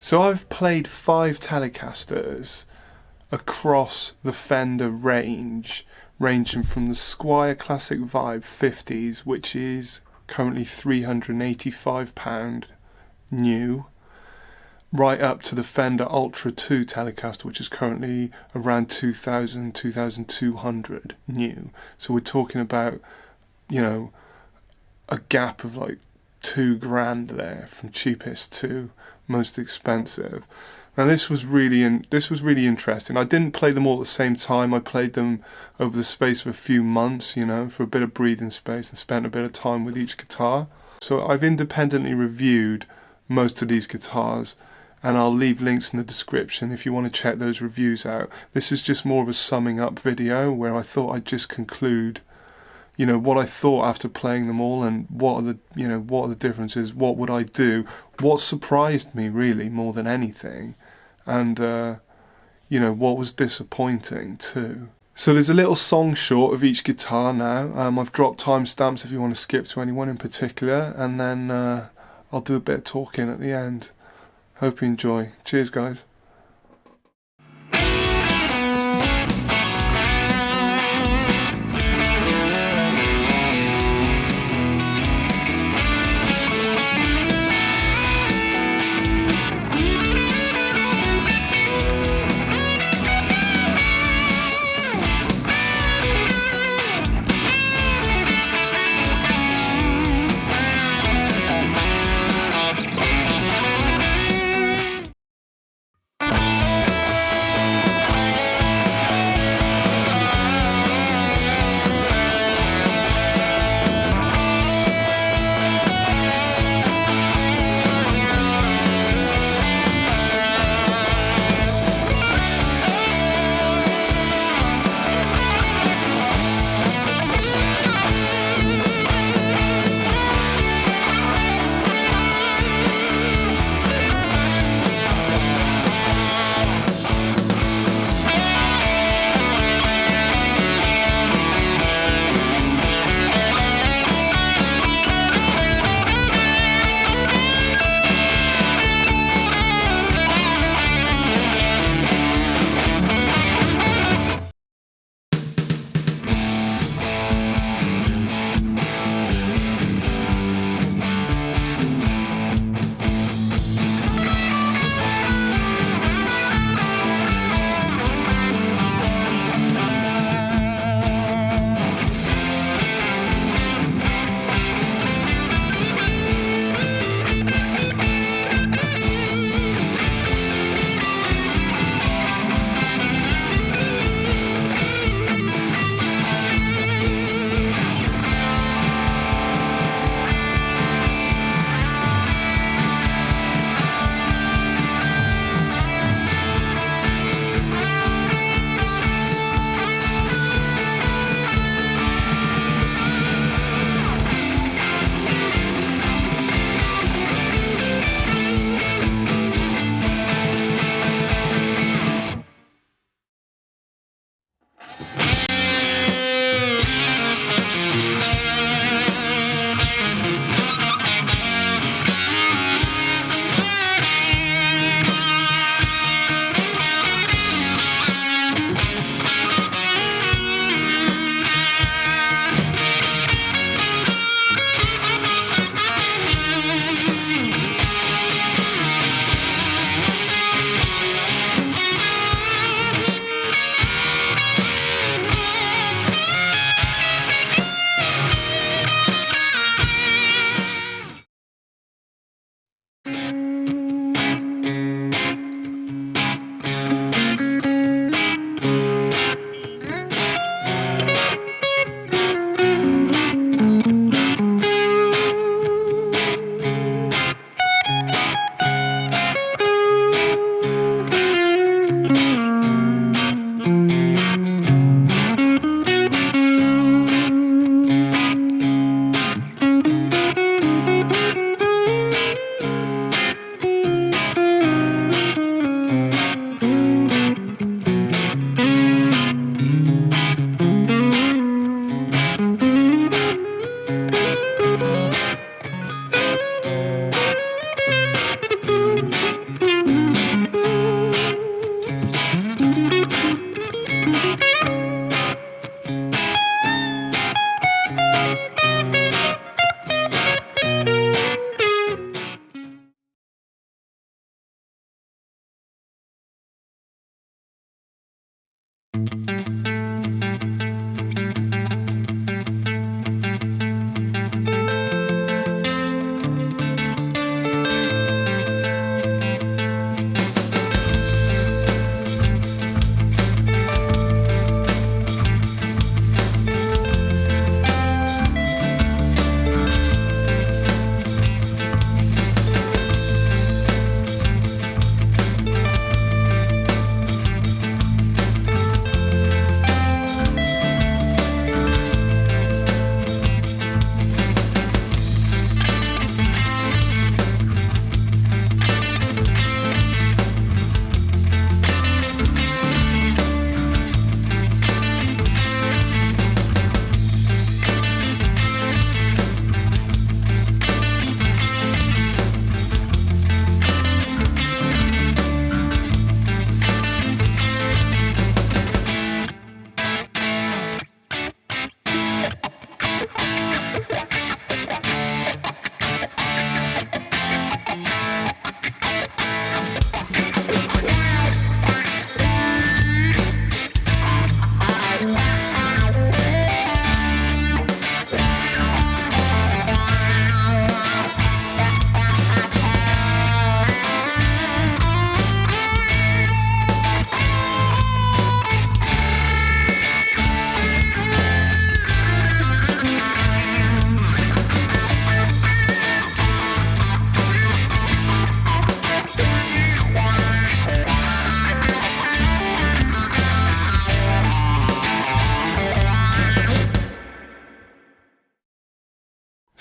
So I've played 5 Telecasters across the Fender range, ranging from the Squier Classic Vibe 50s, which is currently £385 new, right up to the Fender Ultra 2 Telecaster, which is currently around 2,000, 2,200 new. So we're talking about, you know, a gap of like £2,000 there, from cheapest to most expensive. Now this was really interesting. I didn't play them all at the same time. I played them over the space of a few months, you know, for a bit of breathing space, and spent a bit of time with each guitar. So I've independently reviewed most of these guitars, and I'll leave links in the description if you want to check those reviews out. This is just more of a summing up video where I thought I'd just conclude, you know, what I thought after playing them all, and what are the differences, what would I do, what surprised me really more than anything, and you know, what was disappointing too. So there's a little song short of each guitar now. I've dropped timestamps if you want to skip to anyone in particular, and then I'll do a bit of talking at the end. Hope you enjoy. Cheers guys.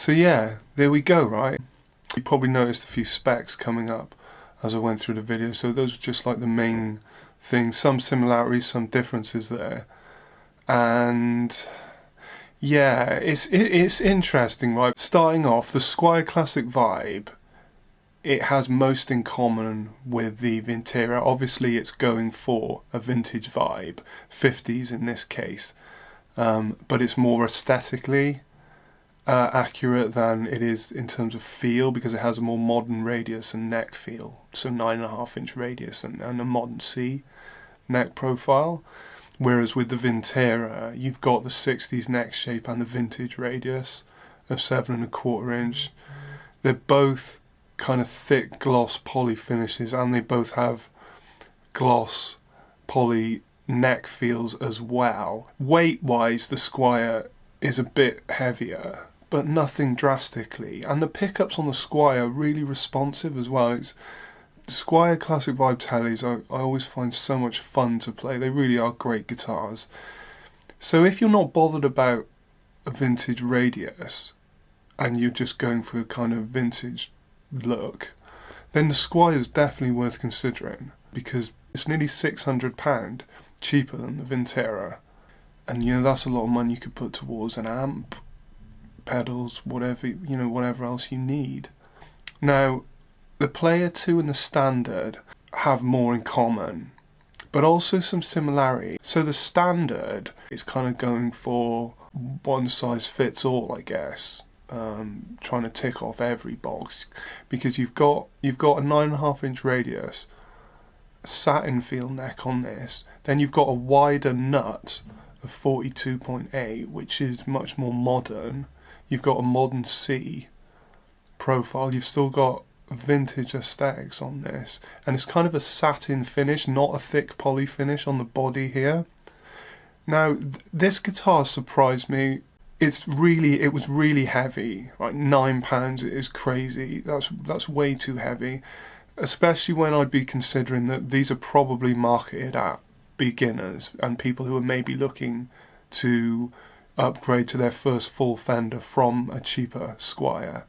So yeah, there we go, right? You probably noticed a few specs coming up as I went through the video, so those are just like the main things, some similarities, some differences there. And yeah, it's interesting, right? Starting off, the Squier Classic Vibe, it has most in common with the Vintera. Obviously it's going for a vintage vibe, 50s in this case, but it's more aesthetically accurate than it is in terms of feel, because it has a more modern radius and neck feel, so 9.5-inch radius and a modern C neck profile. Whereas with the Vintera, you've got the 60s neck shape and the vintage radius of 7.25-inch. They're both kind of thick gloss poly finishes, and they both have gloss poly neck feels as well. Weight wise, the Squier is a bit heavier, but nothing drastically, and the pickups on the Squier are really responsive as well. It's Squier Classic Vibe Teles, I always find so much fun to play. They really are great guitars. So if you're not bothered about a vintage radius and you're just going for a kind of vintage look, then the Squier is definitely worth considering, because it's nearly £600 cheaper than the Vintera, and you know, that's a lot of money you could put towards an amp, pedals, whatever, you know, whatever else you need. Now the Player 2 and the Standard have more in common, but also some similarity. So the Standard is kind of going for one size fits all, I guess, trying to tick off every box, because you've got a 9.5-inch radius, a satin feel neck on this, then you've got a wider nut of 42.8, which is much more modern. You've got a modern C profile. You've still got vintage aesthetics on this, and it's kind of a satin finish, not a thick poly finish on the body here. Now this guitar surprised me. It was really heavy, like £9 is crazy. That's way too heavy, especially when I'd be considering that these are probably marketed at beginners and people who are maybe looking to upgrade to their first full Fender from a cheaper Squier.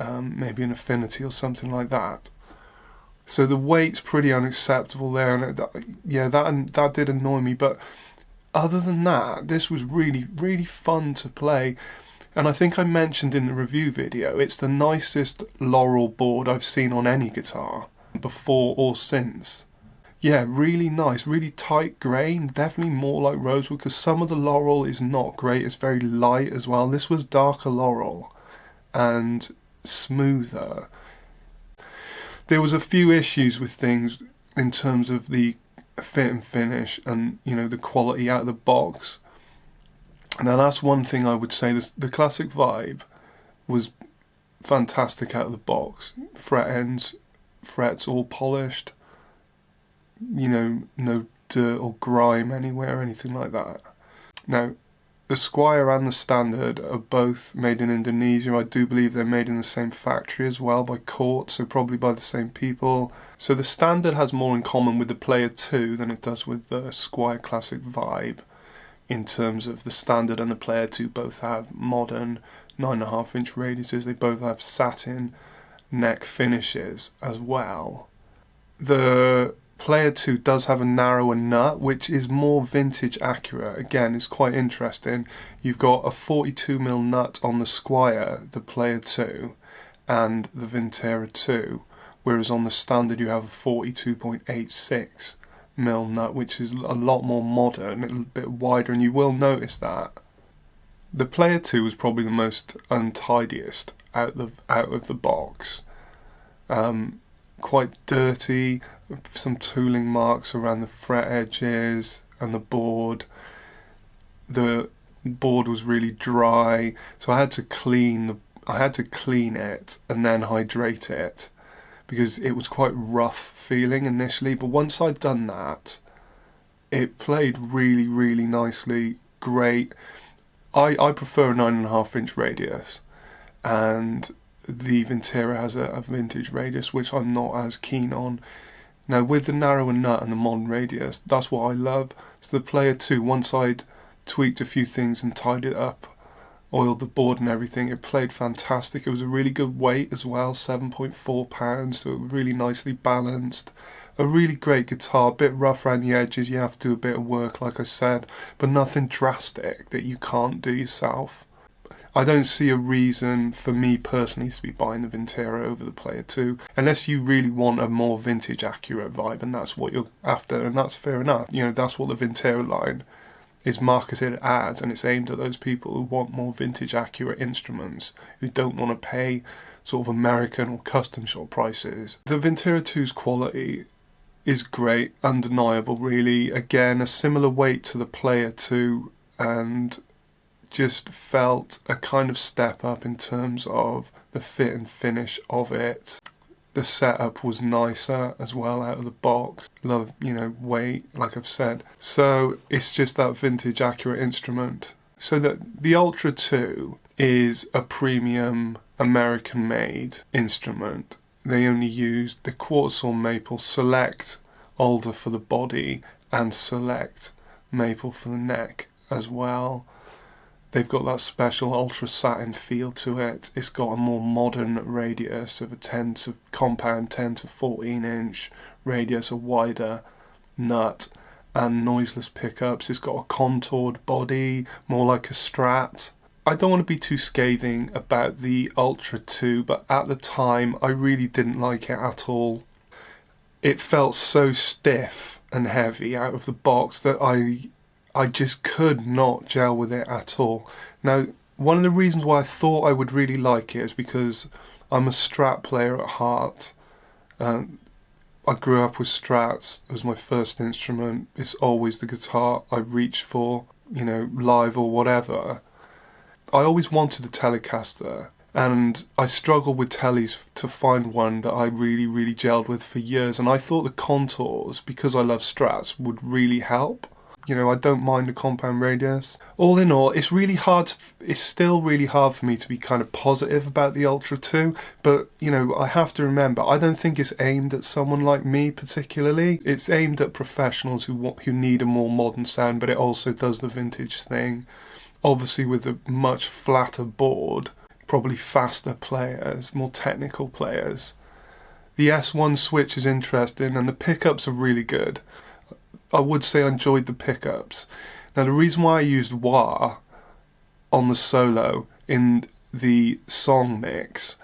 Maybe an Affinity or something like that. So the weight's pretty unacceptable there, and that did annoy me. But other than that, this was really, really fun to play. And I think I mentioned in the review video, it's the nicest Laurel board I've seen on any guitar, before or since. Yeah, really nice, really tight grain, definitely more like rosewood, because some of the Laurel is not great, it's very light as well. This was darker Laurel and smoother. There was a few issues with things in terms of the fit and finish and, you know, the quality out of the box. Now that's one thing I would say. The Classic Vibe was fantastic out of the box. Fret ends, frets all polished, you know, no dirt or grime anywhere, anything like that. Now the Squier and the Standard are both made in Indonesia. I do believe they're made in the same factory as well, by Court, so probably by the same people. So the Standard has more in common with the Player 2 than it does with the Squier Classic Vibe, in terms of the Standard and the Player 2 both have modern 9.5-inch radiuses. They both have satin neck finishes as well. The Player 2 does have a narrower nut, which is more vintage accurate. Again, it's quite interesting. You've got a 42mm nut on the Squier, the Player 2, and the Vintera 2, whereas on the Standard you have a 42.86mm nut, which is a lot more modern, a little bit wider, and you will notice that. The Player 2 was probably the most untidiest out of the box. Quite dirty, some tooling marks around the fret edges and the board. The board was really dry, so I had to clean it and then hydrate it, because it was quite rough feeling initially, but once I'd done that, it played really, really nicely, great. I prefer a 9.5-inch radius, and the Vintera has a vintage radius, which I'm not as keen on. Now with the narrower nut and the modern radius, that's what I love. So the Player 2, once I'd tweaked a few things and tied it up oiled the board and everything. It played fantastic. It was a really good weight as well, 7.4 pounds, so really nicely balanced. A really great guitar, a bit rough around the edges, you have to do a bit of work like I said, but nothing drastic that you can't do yourself. I don't see a reason for me personally to be buying the Vintera over the Player 2, unless you really want a more vintage accurate vibe and that's what you're after, and that's fair enough. You know, that's what the Vintera line is marketed as, and it's aimed at those people who want more vintage accurate instruments, who don't want to pay sort of American or custom shop prices. The Vintera 2's quality is great, undeniable really. Again, a similar weight to the Player 2, and just felt a kind of step up in terms of the fit and finish of it. The setup was nicer as well out of the box. Love, you know, weight, like I've said. So it's just that vintage accurate instrument. So that the Ultra 2 is a premium American made instrument. They only used the quarter saw maple, select alder for the body and select maple for the neck as well. They've got that special ultra satin feel to it. It's got a more modern radius of a compound 10 to 14 inch radius, a wider nut and noiseless pickups. It's got a contoured body, more like a Strat. I don't want to be too scathing about the Ultra 2, but at the time I really didn't like it at all. It felt so stiff and heavy out of the box that I just could not gel with it at all. Now, one of the reasons why I thought I would really like it is because I'm a Strat player at heart. I grew up with Strats. It was my first instrument. It's always the guitar I reach for, you know, live or whatever. I always wanted a Telecaster, and I struggled with Teles to find one that I really, really gelled with for years, and I thought the contours, because I love Strats, would really help. You know, I don't mind a compound radius. All in all, it's still really hard for me to be kind of positive about the Ultra 2, but, you know, I have to remember, I don't think it's aimed at someone like me particularly. It's aimed at professionals who need a more modern sound, but it also does the vintage thing. Obviously with a much flatter board, probably faster players, more technical players. The S1 switch is interesting and the pickups are really good. I would say I enjoyed the pickups. Now the reason why I used wah on the solo in the song mix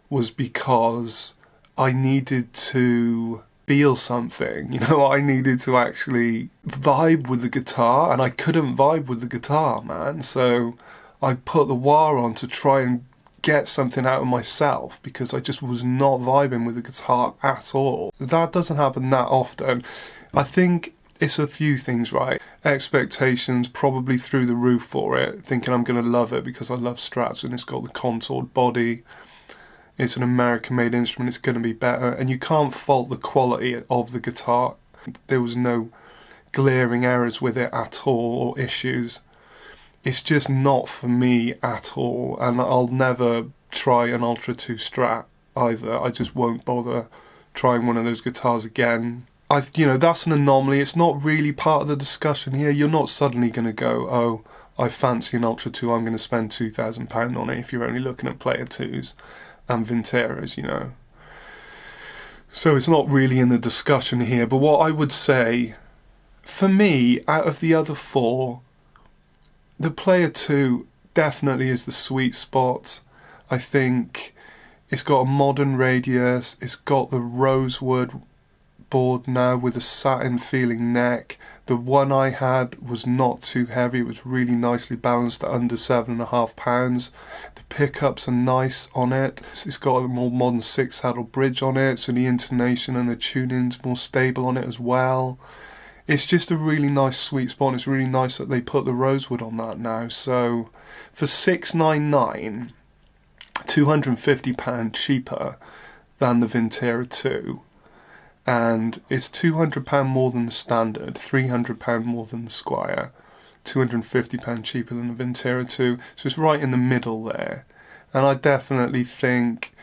was because I needed to feel something, you know, I needed to actually vibe with the guitar, and I couldn't vibe with the guitar, man, so I put the wah on to try and get something out of myself, because I just was not vibing with the guitar at all. That doesn't happen that often. I think it's a few things, right? Expectations probably through the roof for it, thinking I'm going to love it because I love Strats and it's got the contoured body. It's an American-made instrument, it's going to be better, and you can't fault the quality of the guitar. There was no glaring errors with it at all, or issues. It's just not for me at all, and I'll never try an Ultra 2 Strat either. I just won't bother trying one of those guitars again. You know, that's an anomaly. It's not really part of the discussion here. You're not suddenly going to go, oh, I fancy an Ultra 2, I'm going to spend £2,000 on it, if you're only looking at Player 2s and Vinteras, you know. So it's not really in the discussion here, but what I would say, for me, out of the other four, the Player 2 definitely is the sweet spot. I think it's got a modern radius, it's got the rosewood board now with a satin feeling neck. The one I had was not too heavy, it was really nicely balanced at under £7.5. The pickups are nice on it. It's got a more modern 6-saddle bridge on it, so the intonation and the tuning's more stable on it as well. It's just a really nice sweet spot. It's really nice that they put the rosewood on that now. So for $699, £250 cheaper than the Vintera 2, and it's £200 more than the standard, £300 more than the Squier, £250 cheaper than the Vintera 2, so it's right in the middle there. And I definitely think,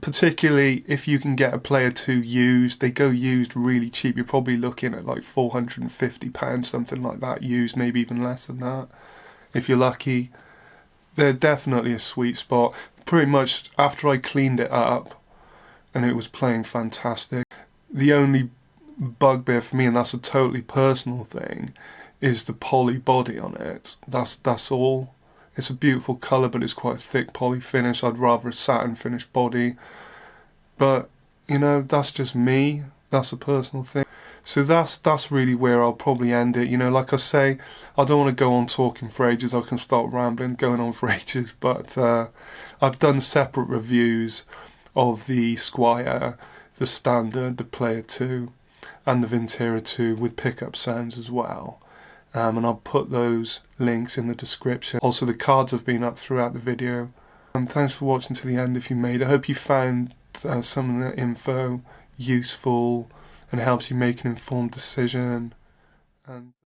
particularly if you can get a Player 2 used, they go used really cheap. You're probably looking at like £450, something like that used, maybe even less than that if you're lucky. they're definitely a sweet spot. Pretty much after I cleaned it up and it was playing fantastic, the only bugbear for me, and that's a totally personal thing, is the poly body on it. That's all. It's a beautiful colour, but it's quite a thick poly finish. I'd rather a satin finish body. But, you know, that's just me. That's a personal thing. So that's really where I'll probably end it. You know, like I say, I don't want to go on talking for ages. I can start rambling, going on for ages. But I've done separate reviews of the Squier, the Standard, the Player 2, and the Vintera 2 with pickup sounds as well. And I'll put those links in the description. Also, the cards have been up throughout the video. Thanks for watching to the end if you made it. I hope you found some of the info useful and helps you make an informed decision. And